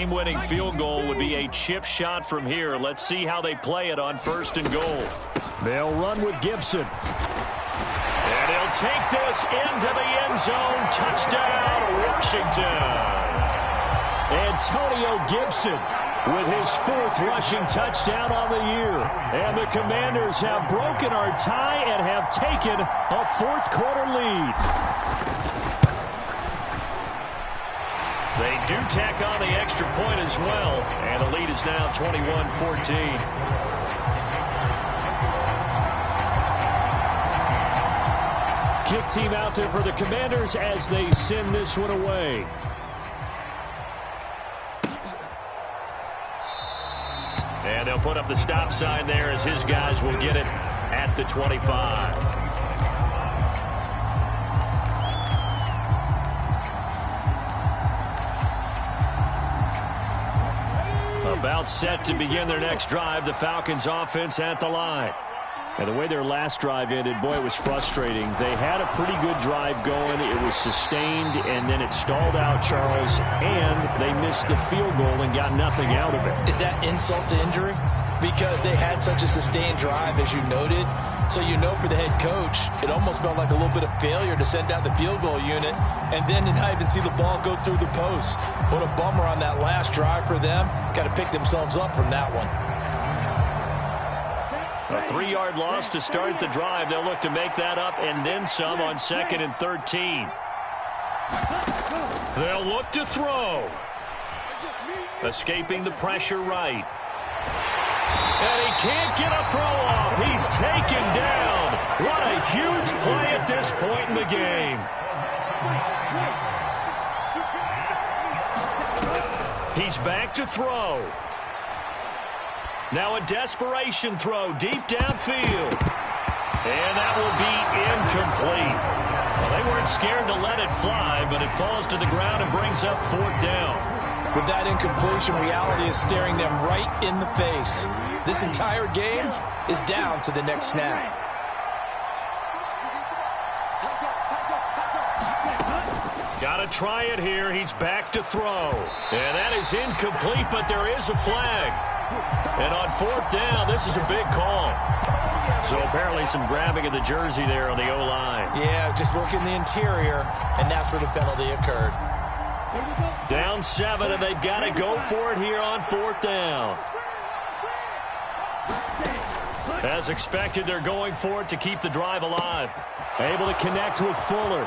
game-winning field goal would be a chip shot from here. Let's see how they play it on 1st and goal. They'll run with Gibson. And he'll take this into the end zone. Touchdown, Washington. Antonio Gibson with his 4th rushing touchdown on the year. And the Commanders have broken our tie and have taken a 4th quarter lead. They do tack on the extra point as well. And the lead is now 21-14. Kick team out there for the Commanders as they send this one away. And they'll put up the stop sign there as his guys will get it at the 25. About set to begin their next drive, the Falcons offense at the line. And the way their last drive ended, boy, it was frustrating. They had a pretty good drive going. It was sustained, and then it stalled out, Charles, and they missed the field goal and got nothing out of it. Is that insult to injury? Because they had such a sustained drive, as you noted. So you know for the head coach, it almost felt like a little bit of failure to send out the field goal unit and then to not even see the ball go through the post. What a bummer on that last drive for them. Got to pick themselves up from that one. A 3-yard loss to start the drive. They'll look to make that up and then some on 2nd and 13. They'll look to throw. Escaping the pressure right. And he can't get a throw off. He's taken down. What a huge play at this point in the game. He's back to throw. Now a desperation throw deep downfield. And that will be incomplete. Well, they weren't scared to let it fly, but it falls to the ground and brings up 4th down. With that incompletion, reality is staring them right in the face. This entire game is down to the next snap. Got to try it here. He's back to throw. And that is incomplete, but there is a flag. And on 4th down, this is a big call. So apparently some grabbing of the jersey there on the O-line. Yeah, just working the interior, and that's where the penalty occurred. Down 7, and they've got to go for it here on 4th down. As expected, they're going for it to keep the drive alive. Able to connect with Fuller.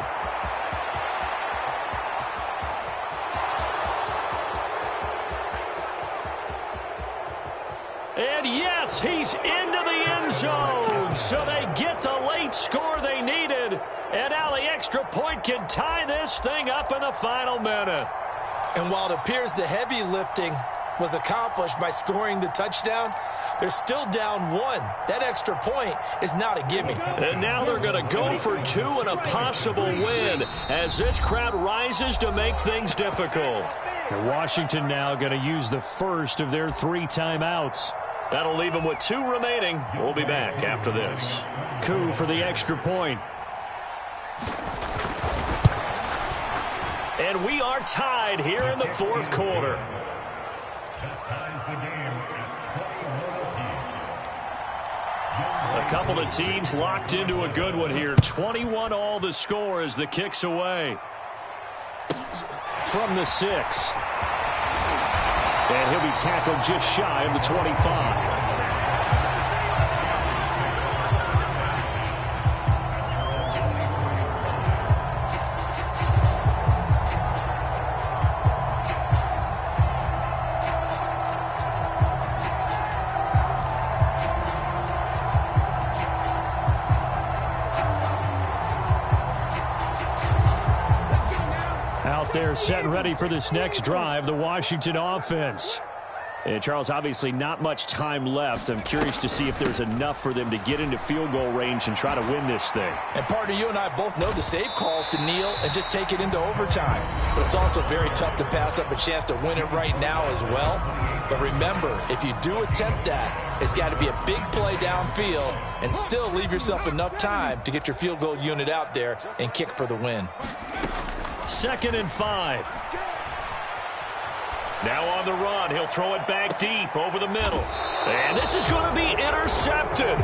And yes, he's into the end zone. So they get the late score they needed. And now the extra point can tie this thing up in the final minute. And while it appears the heavy lifting was accomplished by scoring the touchdown, they're still down 1. That extra point is not a gimme. And now they're going to go for 2 and a possible win as this crowd rises to make things difficult. And Washington now going to use the first of their 3 timeouts. That'll leave them with 2 remaining. We'll be back after this. Coup for the extra point. And we are tied here in the 4th quarter. A couple of teams locked into a good one here. 21 all the score as the kick's away. From the 6. And he'll be tackled just shy of the 25. They're set and ready for this next drive, the Washington offense. And Charles, obviously not much time left. I'm curious to see if there's enough for them to get into field goal range and try to win this thing. And partner, you and I both know the safe calls to kneel and just take it into overtime. But it's also very tough to pass up a chance to win it right now as well. But remember, if you do attempt that, it's got to be a big play downfield and still leave yourself enough time to get your field goal unit out there and kick for the win. 2nd and 5. Now on the run, he'll throw it back deep over the middle. And this is going to be intercepted.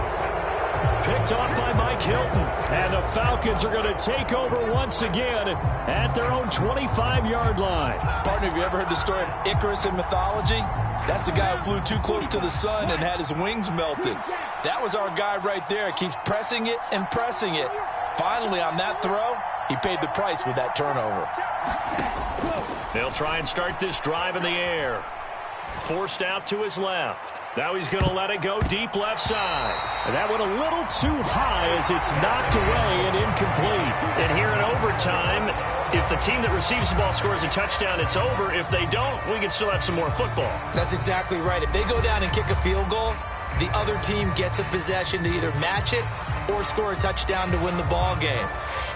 Picked off by Mike Hilton. And the Falcons are going to take over once again at their own 25-yard line. Partner, have you ever heard the story of Icarus in mythology? That's the guy who flew too close to the sun and had his wings melted. That was our guy right there. Keeps pressing it and pressing it. Finally, on that throw, he paid the price with that turnover. They'll try and start this drive in the air. Forced out to his left. Now he's going to let it go deep left side. And that went a little too high as it's knocked away and incomplete. And here in overtime, if the team that receives the ball scores a touchdown, it's over. If they don't, we can still have some more football. That's exactly right. If they go down and kick a field goal, the other team gets a possession to either match it or score a touchdown to win the ball game.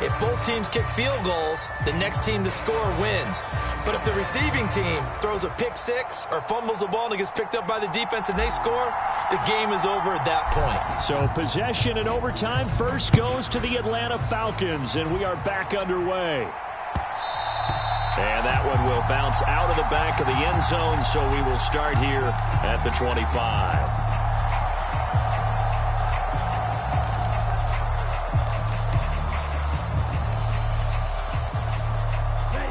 If both teams kick field goals, the next team to score wins. But if the receiving team throws a pick six or fumbles the ball and it gets picked up by the defense and they score, the game is over at that point. So possession in overtime first goes to the Atlanta Falcons, and we are back underway. And that one will bounce out of the back of the end zone, so we will start here at the 25.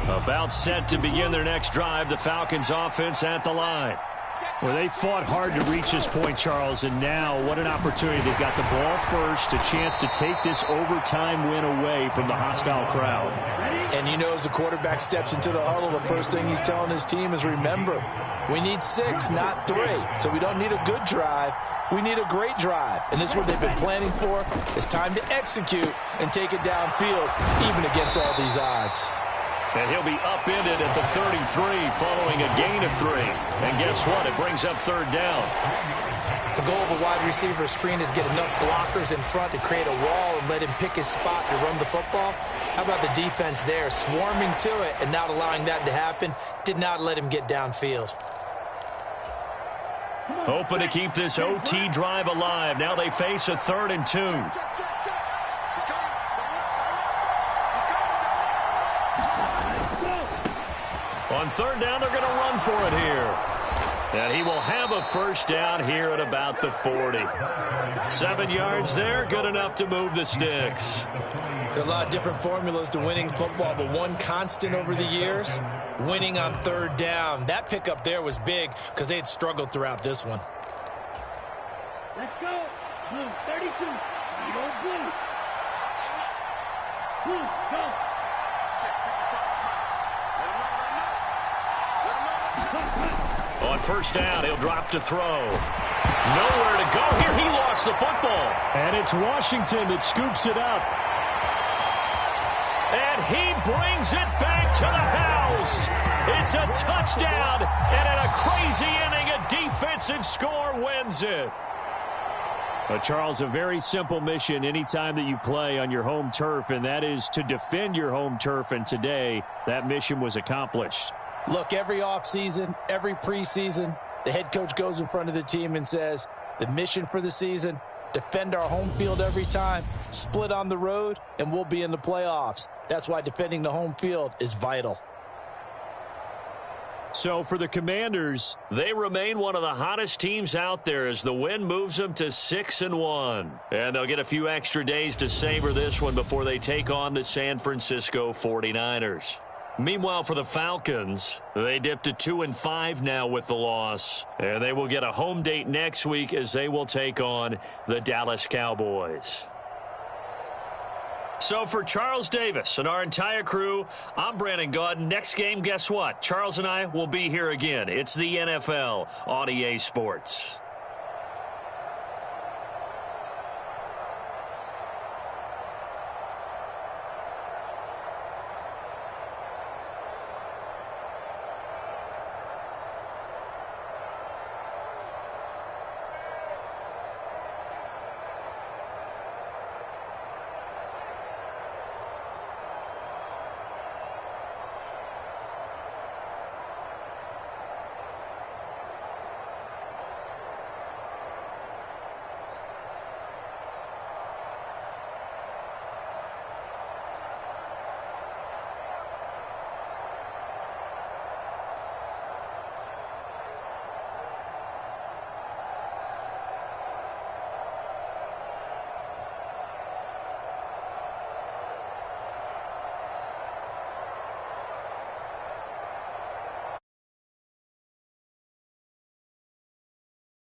About set to begin their next drive, the Falcons offense at the line. Well, they fought hard to reach this point, Charles, and now what an opportunity. They've got the ball first, a chance to take this overtime win away from the hostile crowd. And you know, as the quarterback steps into the huddle, the first thing he's telling his team is, remember, we need 6, not 3. So we don't need a good drive. We need a great drive. And this is what they've been planning for. It's time to execute and take it downfield, even against all these odds. And he'll be upended at the 33 following a gain of 3. And guess what? It brings up third down. The goal of a wide receiver screen is get enough blockers in front to create a wall and let him pick his spot to run the football. How about the defense there, swarming to it and not allowing that to happen? Did not let him get downfield. Hoping to keep this OT drive alive. Now they face a 3rd and 2. On third down, they're going to run for it here. And he will have a first down here at about the 40. 7 yards there, good enough to move the sticks. There are a lot of different formulas to winning football, but one constant over the years, winning on third down. That pickup there was big because they had struggled throughout this one. Let's go. Blue, 32. You go blue. Blue, go. On first down, he'll drop to throw. Nowhere to go here. He lost the football. And it's Washington that scoops it up. And he brings it back to the house. It's a touchdown. And in a crazy inning, a defensive score wins it. But Charles, a very simple mission anytime that you play on your home turf, and that is to defend your home turf. And today, that mission was accomplished. Look, every offseason, every preseason, the head coach goes in front of the team and says, the mission for the season, defend our home field every time, split on the road, and we'll be in the playoffs. That's why defending the home field is vital. So for the Commanders, they remain one of the hottest teams out there as the win moves them to 6-1. And they'll get a few extra days to savor this one before they take on the San Francisco 49ers. Meanwhile, for the Falcons, they dipped to 2-5 now with the loss. And they will get a home date next week as they will take on the Dallas Cowboys. So for Charles Davis and our entire crew, I'm Brandon Gaudin. Next game, guess what? Charles and I will be here again. It's the NFL on EA Sports.